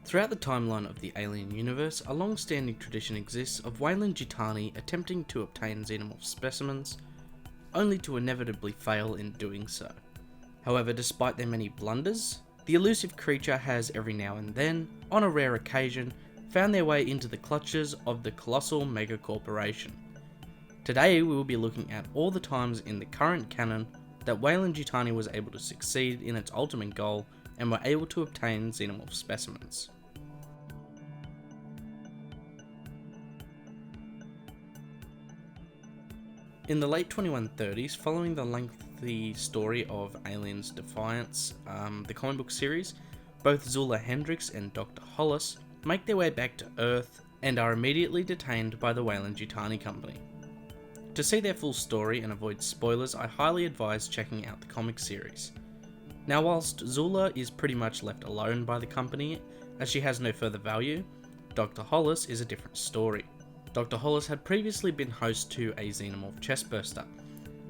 Throughout the timeline of the Alien universe, a long-standing tradition exists of Weyland-Yutani attempting to obtain Xenomorph specimens, only to inevitably fail in doing so. However, despite their many blunders, the elusive creature has every now and then, on a rare occasion, found their way into the clutches of the colossal megacorporation. Today we will be looking at all the times in the current canon that Weyland-Yutani was able to succeed in its ultimate goal and were able to obtain Xenomorph specimens. In the late 2130s, following the lengthy story of Alien's Defiance, the comic book series, both Zula Hendrix and Dr. Hollis make their way back to Earth and are immediately detained by the Weyland-Yutani Company. To see their full story and avoid spoilers, I highly advise checking out the comic series. Now, whilst Zula is pretty much left alone by the company, as she has no further value, Dr. Hollis is a different story. Dr. Hollis had previously been host to a Xenomorph Chestburster.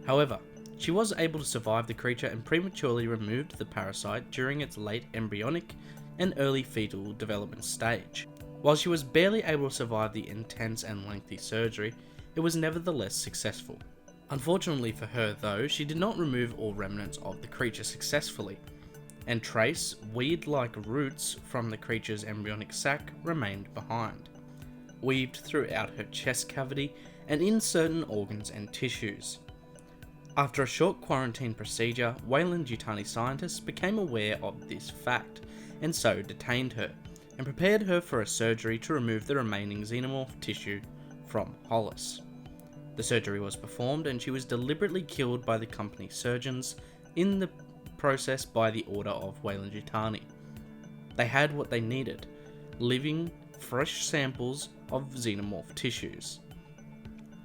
However, she was able to survive the creature and prematurely removed the parasite during its late embryonic and early fetal development stage. While she was barely able to survive the intense and lengthy surgery, it was nevertheless successful. Unfortunately for her though, she did not remove all remnants of the creature successfully, and trace weed-like roots from the creature's embryonic sac remained behind, weaved throughout her chest cavity and in certain organs and tissues. After a short quarantine procedure, Weyland-Yutani scientists became aware of this fact, and so detained her, and prepared her for a surgery to remove the remaining xenomorph tissue from Hollis. The surgery was performed and she was deliberately killed by the company surgeons, in the process by the order of Weyland-Yutani. They had what they needed, living, fresh samples of xenomorph tissues.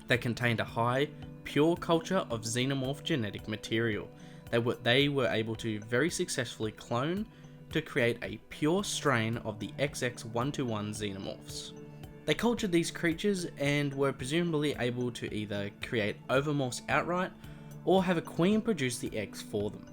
They contained a high, pure culture of xenomorph genetic material. They were able to very successfully clone to create a pure strain of the XX121 xenomorphs. They cultured these creatures and were presumably able to either create Ovomorphs outright or have a queen produce the eggs for them.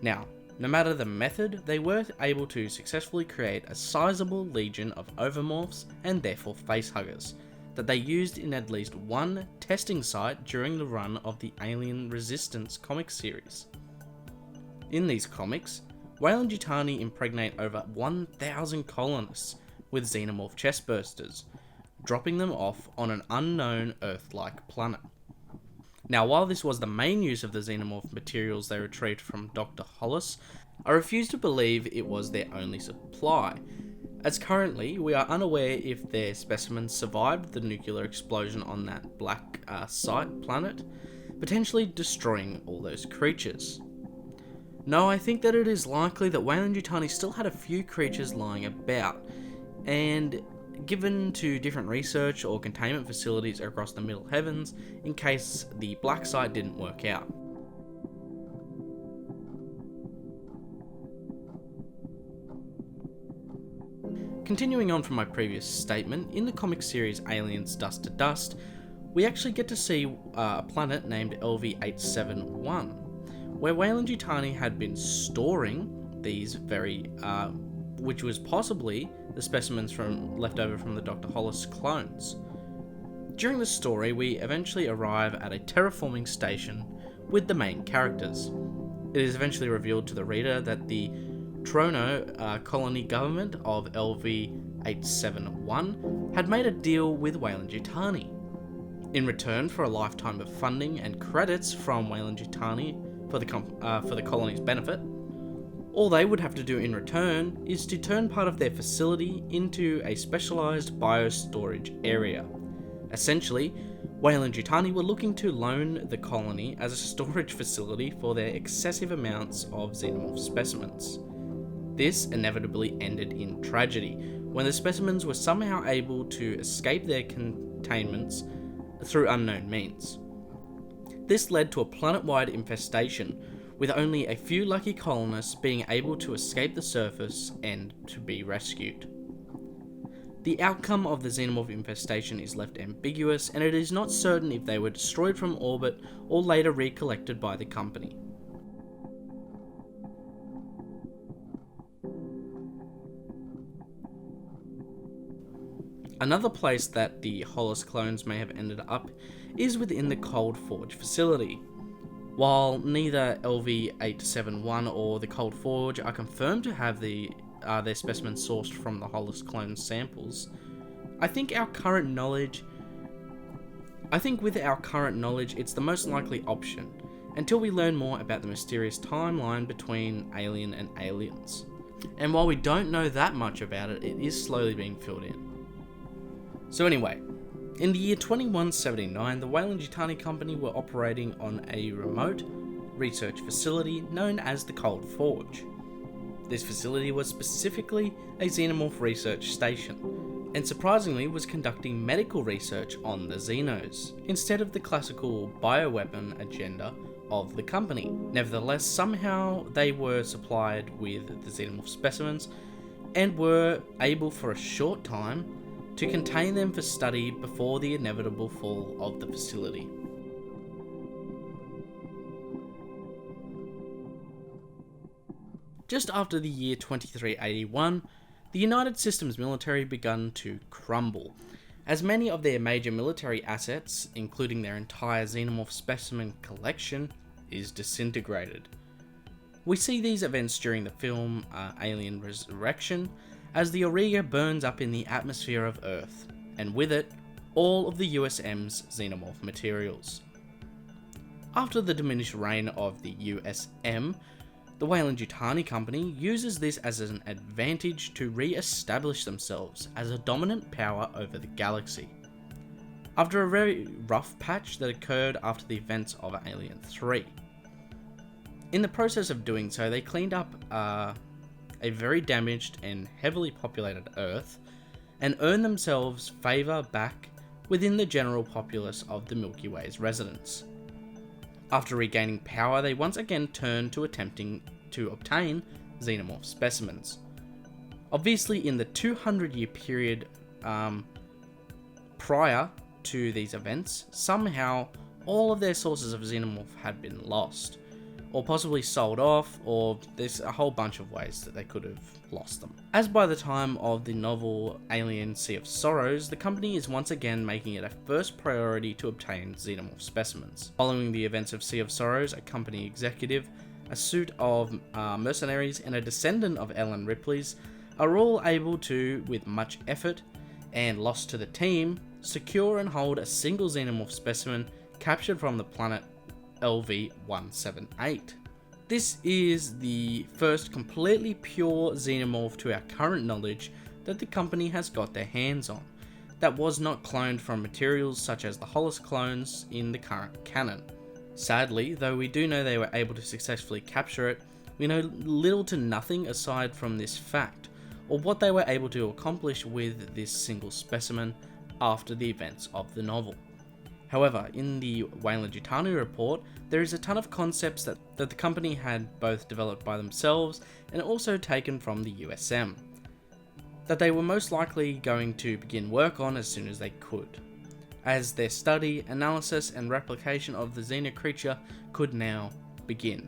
Now, no matter the method, they were able to successfully create a sizable legion of Ovomorphs and therefore FaceHuggers that they used in at least one testing site during the run of the Alien Resistance comic series. In these comics, Weyland-Yutani impregnate over 1,000 colonists with Xenomorph Chestbursters, dropping them off on an unknown Earth-like planet. Now, while this was the main use of the Xenomorph materials they retrieved from Dr. Hollis, I refuse to believe it was their only supply, as currently we are unaware if their specimens survived the nuclear explosion on that black site planet, potentially destroying all those creatures. No, I think that it is likely that Weyland-Yutani still had a few creatures lying about, and given to different research or containment facilities across the Middle Heavens in case the black site didn't work out. Continuing on from my previous statement, in the comic series Aliens Dust to Dust, we actually get to see a planet named LV-871, where Weyland-Yutani had been storing these which was possibly the specimens left over from the Dr. Hollis clones. During the story, we eventually arrive at a terraforming station with the main characters. It is eventually revealed to the reader that the Trono colony government of LV-871 had made a deal with Weyland-Yutani. In return for a lifetime of funding and credits from Weyland-Yutani for the colony's benefit, all they would have to do in return is to turn part of their facility into a specialised biostorage area. Essentially, Weyland-Yutani were looking to loan the colony as a storage facility for their excessive amounts of xenomorph specimens. This inevitably ended in tragedy, when the specimens were somehow able to escape their containments through unknown means. This led to a planet-wide infestation, with only a few lucky colonists being able to escape the surface and to be rescued. The outcome of the xenomorph infestation is left ambiguous, and it is not certain if they were destroyed from orbit or later recollected by the company. Another place that the Hollis clones may have ended up is within the Cold Forge facility. While neither LV-871 or the Cold Forge are confirmed to have their specimens sourced from the Hollis clone samples, I think with our current knowledge it's the most likely option, until we learn more about the mysterious timeline between Alien and Aliens. And while we don't know that much about it, it is slowly being filled in. So anyway, in the year 2179, the Weyland-Yutani company were operating on a remote research facility known as the Cold Forge. This facility was specifically a Xenomorph research station, and surprisingly was conducting medical research on the Xenos, instead of the classical bioweapon agenda of the company. Nevertheless, somehow they were supplied with the Xenomorph specimens, and were able for a short time to contain them for study before the inevitable fall of the facility. Just after the year 2381, the United Systems military began to crumble, as many of their major military assets, including their entire Xenomorph specimen collection, is disintegrated. We see these events during the film Alien Resurrection, as the Auriga burns up in the atmosphere of Earth, and with it, all of the USM's Xenomorph materials. After the diminished reign of the USM, the Weyland-Yutani company uses this as an advantage to re-establish themselves as a dominant power over the galaxy. After a very rough patch that occurred after the events of Alien 3. In the process of doing so, they cleaned up a very damaged and heavily populated Earth, and earned themselves favour back within the general populace of the Milky Way's residents. After regaining power, they once again turned to attempting to obtain Xenomorph specimens. Obviously, in the 200-year period prior to these events, somehow all of their sources of Xenomorph had been lost, or possibly sold off, or there's a whole bunch of ways that they could have lost them. As by the time of the novel Alien Sea of Sorrows, the company is once again making it a first priority to obtain Xenomorph specimens. Following the events of Sea of Sorrows, a company executive, a suite of mercenaries, and a descendant of Ellen Ripley's are all able to, with much effort and loss to the team, secure and hold a single Xenomorph specimen captured from the planet LV-178. This is the first completely pure Xenomorph to our current knowledge that the company has got their hands on, that was not cloned from materials such as the Hollis clones in the current canon. Sadly, though we do know they were able to successfully capture it, we know little to nothing aside from this fact, or what they were able to accomplish with this single specimen after the events of the novel. However, in the Weyland-Yutani report, there is a ton of concepts that the company had both developed by themselves and also taken from the USM, that they were most likely going to begin work on as soon as they could, as their study, analysis, and replication of the Xena creature could now begin.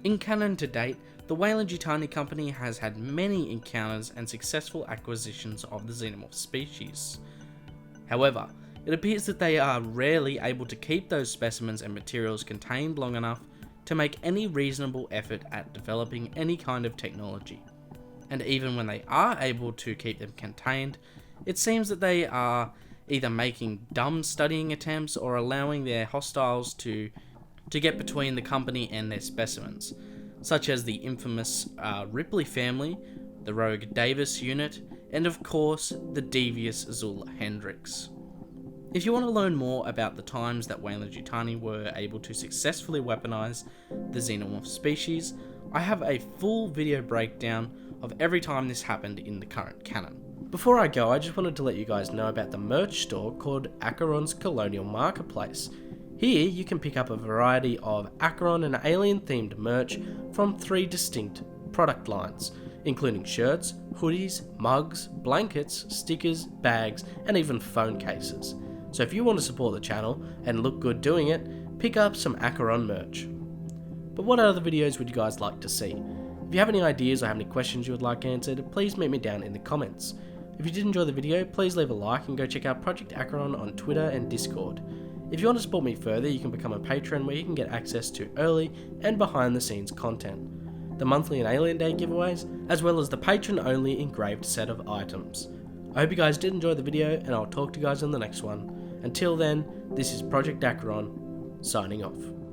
In canon to date, the Weyland-Yutani company has had many encounters and successful acquisitions of the Xenomorph species. However, it appears that they are rarely able to keep those specimens and materials contained long enough to make any reasonable effort at developing any kind of technology. And even when they are able to keep them contained, it seems that they are either making dumb studying attempts or allowing their hostiles to get between the company and their specimens, such as the infamous Ripley family, the rogue Davis unit, and of course the devious Zula Hendrix. If you want to learn more about the times that Weyland-Yutani were able to successfully weaponize the Xenomorph species, I have a full video breakdown of every time this happened in the current canon. Before I go, I just wanted to let you guys know about the merch store called ACHERON's Colonial Marketplace. Here you can pick up a variety of ACHERON and Alien themed merch from 3 distinct product lines, including shirts, hoodies, mugs, blankets, stickers, bags, and even phone cases. So if you want to support the channel and look good doing it, pick up some ACHERON merch. But what other videos would you guys like to see? If you have any ideas or have any questions you would like answered, please meet me down in the comments. If you did enjoy the video, please leave a like and go check out Project ACHERON on Twitter and Discord. If you want to support me further, you can become a patron where you can get access to early and behind the scenes content, the monthly and Alien Day giveaways, as well as the patron only engraved set of items. I hope you guys did enjoy the video, and I'll talk to you guys on the next one. Until then, this is Project ACHERON, signing off.